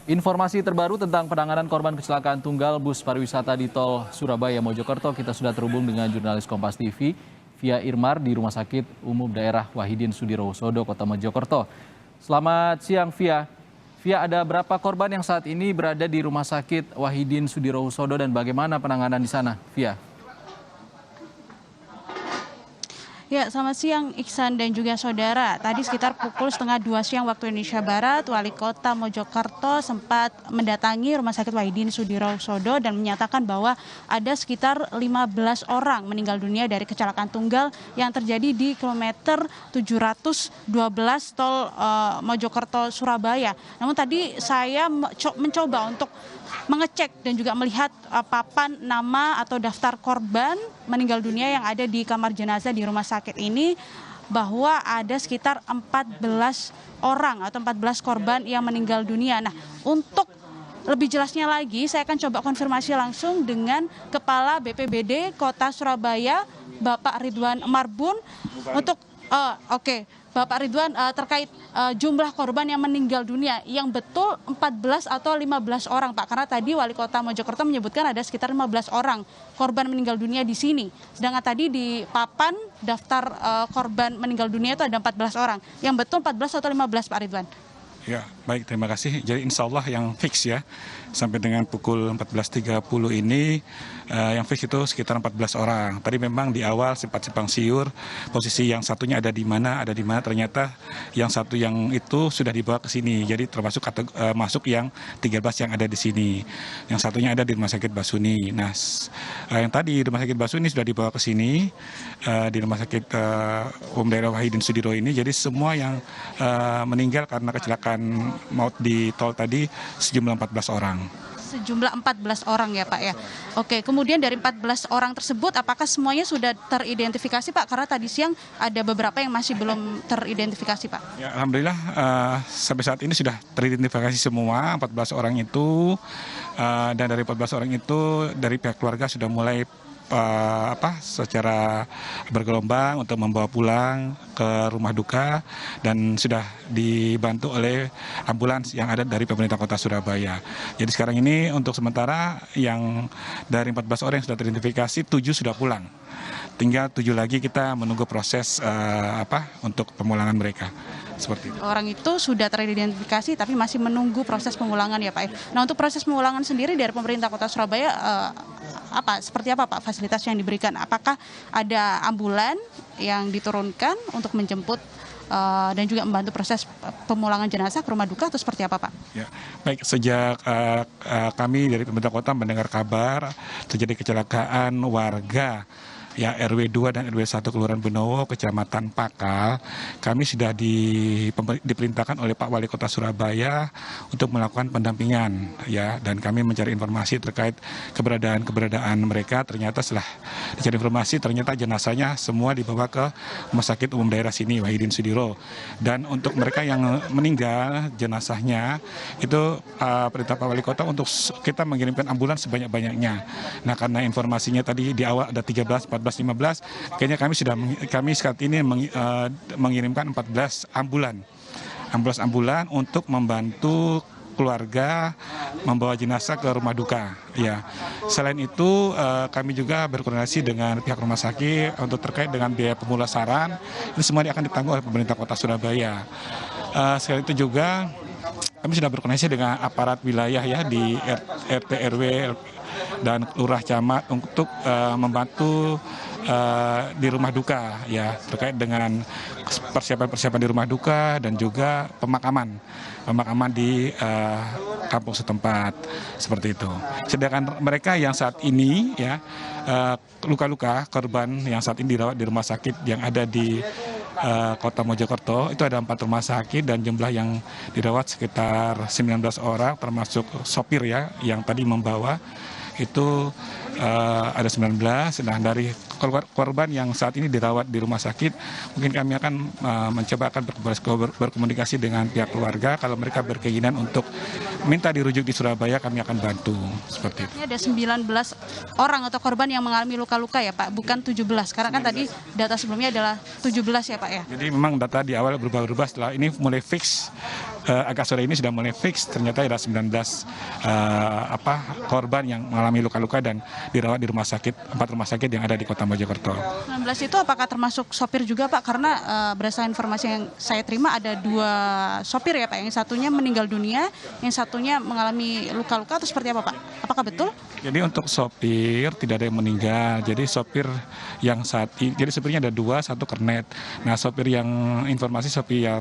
Informasi terbaru tentang penanganan korban kecelakaan tunggal bus pariwisata di tol Surabaya Mojokerto, kita sudah terhubung dengan jurnalis Kompas TV Via Irmar di Rumah Sakit Umum Daerah Wahidin Sudirohusodo, Kota Mojokerto. Selamat siang Via. Via, ada berapa korban yang saat ini berada di Rumah Sakit Wahidin Sudirohusodo dan bagaimana penanganan di sana, Via? Ya, selamat siang Iksan dan juga saudara. Tadi sekitar pukul 1:30 siang waktu Indonesia Barat, Wali Kota Mojokerto sempat mendatangi Rumah Sakit Wahidin Sudirohusodo dan menyatakan bahwa ada sekitar 15 orang meninggal dunia dari kecelakaan tunggal yang terjadi di kilometer 712 tol Mojokerto Surabaya. Namun tadi saya mencoba untuk mengecek dan juga melihat papan nama atau daftar korban meninggal dunia yang ada di kamar jenazah di rumah sakit ini, bahwa ada sekitar 14 orang atau 14 korban yang meninggal dunia. Nah, untuk lebih jelasnya lagi, saya akan coba konfirmasi langsung dengan Kepala BPBD Kota Surabaya, Bapak Ridwan Marbun, untuk Bapak Ridwan, terkait jumlah korban yang meninggal dunia, yang betul 14 atau 15 orang, Pak? Karena tadi Wali Kota Mojokerto menyebutkan ada sekitar 15 orang korban meninggal dunia di sini. Sedangkan tadi di papan daftar korban meninggal dunia itu ada 14 orang. Yang betul 14 atau 15, Pak Ridwan? Ya, baik, terima kasih. Jadi insya Allah yang fix ya, sampai dengan pukul 14.30 ini yang fix itu sekitar 14 orang. Tadi memang di awal sempat simpang siur, posisi yang satunya ada di mana, ternyata yang satu yang itu sudah dibawa ke sini. Jadi termasuk masuk yang 13 yang ada di sini. Yang satunya ada di Rumah Sakit Basuni. Nah, yang tadi Rumah Sakit Basuni sudah dibawa ke sini, di Rumah Sakit Umum Daerah Wahidin Sudiro ini. Jadi semua yang meninggal karena kecelakaan maut di tol tadi sejumlah 14 orang. Sejumlah 14 orang ya Pak ya. Oke, kemudian dari 14 orang tersebut apakah semuanya sudah teridentifikasi Pak? Karena tadi siang ada beberapa yang masih belum teridentifikasi Pak. Ya, alhamdulillah sampai saat ini sudah teridentifikasi semua 14 orang itu, dan dari 14 orang itu dari pihak keluarga sudah mulai secara bergelombang untuk membawa pulang ke rumah duka dan sudah dibantu oleh ambulans yang ada dari pemerintah kota Surabaya. Jadi sekarang ini untuk sementara yang dari 14 orang yang sudah teridentifikasi 7 sudah pulang. Tinggal 7 lagi kita menunggu proses untuk pemulangan mereka. Seperti itu. Orang itu sudah teridentifikasi tapi masih menunggu proses pemulangan ya Pak. Nah, untuk proses pemulangan sendiri dari pemerintah kota Surabaya seperti apa Pak fasilitas yang diberikan? Apakah ada ambulan yang diturunkan untuk menjemput dan juga membantu proses pemulangan jenazah ke rumah duka atau seperti apa Pak? Ya, baik, sejak kami dari pemerintah kota mendengar kabar terjadi kecelakaan warga ya RW 2 dan RW 1 Kelurahan Benowo, Kecamatan Pakal, kami sudah diperintahkan oleh Pak Wali Kota Surabaya untuk melakukan pendampingan ya, dan kami mencari informasi terkait keberadaan mereka. Ternyata setelah dicari informasi ternyata jenazahnya semua dibawa ke Rumah Sakit Umum Daerah sini Wahidin Sudiro. Dan untuk mereka yang meninggal jenazahnya itu perintah Pak Wali Kota untuk kita mengirimkan ambulans sebanyak-banyaknya. Nah, karena informasinya tadi di awal ada 13, 14, 15, kayaknya kami saat ini mengirimkan 14 ambulan untuk membantu keluarga membawa jenazah ke rumah duka. Ya, selain itu kami juga berkoordinasi dengan pihak rumah sakit untuk terkait dengan biaya pemulasaran. Ini semua akan ditanggung oleh pemerintah kota Surabaya. Selain itu juga kami sudah berkoordinasi dengan aparat wilayah ya di RT RW dan lurah camat untuk membantu di rumah duka ya, terkait dengan persiapan di rumah duka dan juga pemakaman di kampung setempat seperti itu. Sedangkan mereka yang saat ini ya luka-luka korban yang saat ini dirawat di rumah sakit yang ada di Kota Mojokerto itu ada 4 rumah sakit dan jumlah yang dirawat sekitar 19 orang termasuk sopir ya yang tadi membawa itu ada 19. Nah, dari korban yang saat ini dirawat di rumah sakit, mungkin kami akan mencoba berkomunikasi dengan pihak keluarga. Kalau mereka berkeinginan untuk minta dirujuk di Surabaya, kami akan bantu seperti itu. Ini ada 19 orang atau korban yang mengalami luka-luka ya Pak, bukan 17. Karena kan tadi data sebelumnya adalah 17 ya Pak ya. Jadi memang data di awal berubah-ubah, setelah ini mulai fix agak sore ini sudah mulai fix, ternyata ada 19 korban yang mengalami luka-luka dan dirawat di 4 rumah sakit yang ada di Kota Mojokerto. 19 itu apakah termasuk sopir juga Pak? Karena berdasarkan informasi yang saya terima ada 2 sopir ya Pak, yang satunya meninggal dunia, yang satunya mengalami luka-luka atau seperti apa Pak? Apakah betul? Jadi untuk sopir tidak ada yang meninggal. Jadi sopir jadi sopirnya ada 2, 1 kernet. Nah sopir yang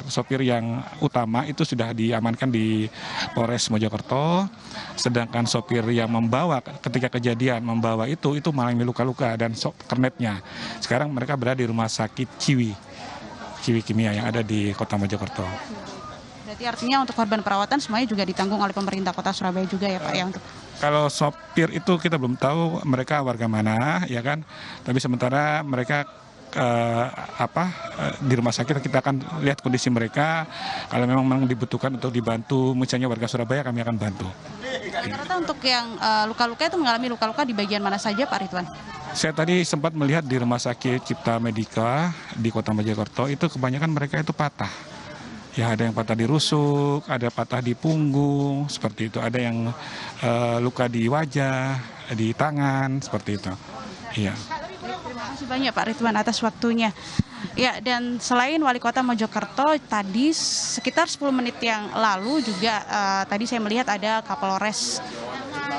sopir yang utama itu sudah diamankan di Polres Mojokerto. Sedangkan sopir yang ketika kejadian membawa itu mengalami luka-luka dan kernetnya. Sekarang mereka berada di rumah sakit Ciwi Kimia yang ada di Kota Mojokerto. Berarti artinya untuk korban perawatan semuanya juga ditanggung oleh pemerintah Kota Surabaya juga ya Pak ya untuk. Kalau sopir itu kita belum tahu mereka warga mana, ya kan. Tapi sementara mereka di rumah sakit kita akan lihat kondisi mereka. Kalau memang dibutuhkan untuk dibantu, misalnya warga Surabaya, kami akan bantu. Rata-rata untuk yang luka-luka itu mengalami luka-luka di bagian mana saja Pak Ridwan? Saya tadi sempat melihat di rumah sakit Cipta Medika di Kota Mojokerto itu kebanyakan mereka itu patah. Ya ada yang patah di rusuk, ada patah di punggung, seperti itu. Ada yang luka di wajah, di tangan, seperti itu. Iya. Terima kasih banyak Pak Ridwan atas waktunya. Ya, dan selain Wali Kota Mojokerto, tadi sekitar 10 menit yang lalu juga tadi saya melihat ada Kapolres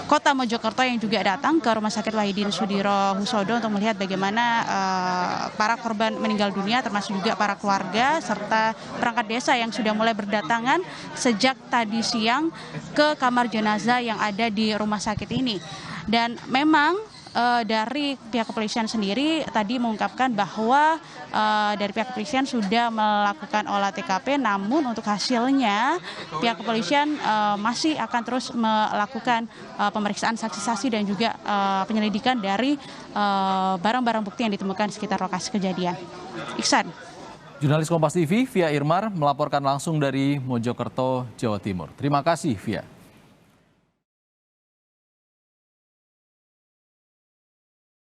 Kota Mojokerto yang juga datang ke Rumah Sakit Wahidin Sudirohusodo untuk melihat bagaimana para korban meninggal dunia, termasuk juga para keluarga serta perangkat desa yang sudah mulai berdatangan sejak tadi siang ke kamar jenazah yang ada di rumah sakit ini. Dan memang dari pihak kepolisian sendiri tadi mengungkapkan bahwa dari pihak kepolisian sudah melakukan olah TKP, namun untuk hasilnya pihak kepolisian masih akan terus melakukan pemeriksaan saksi-saksi dan juga penyelidikan dari barang-barang bukti yang ditemukan di sekitar lokasi kejadian. Iksan. Jurnalis Kompas TV Via Irmar melaporkan langsung dari Mojokerto, Jawa Timur. Terima kasih Via.